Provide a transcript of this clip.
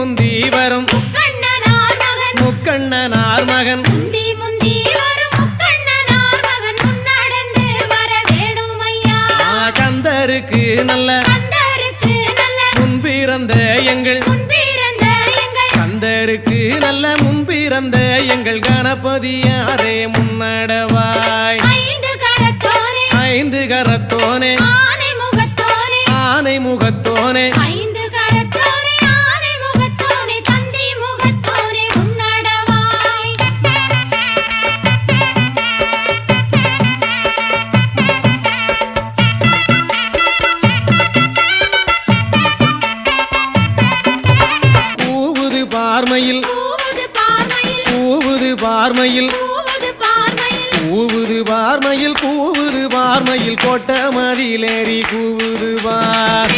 முந்தி வரும் முக்கண்ணனார் மகன் கந்தருக்கு நல்ல முன்பிறந்த எங்கள் கந்தருக்கு நல்ல முன்பிறந்த எங்கள் கணபதியாரே முன்னடவாய் ஐந்து கரத்தோனே ஆனை முகத்தோனே பார்மையில் கூவுது பார்மையில் கூவுது பார்மையில் கூவுது பார்மையில் கோட்ட மதிலேறி கூவுது பார்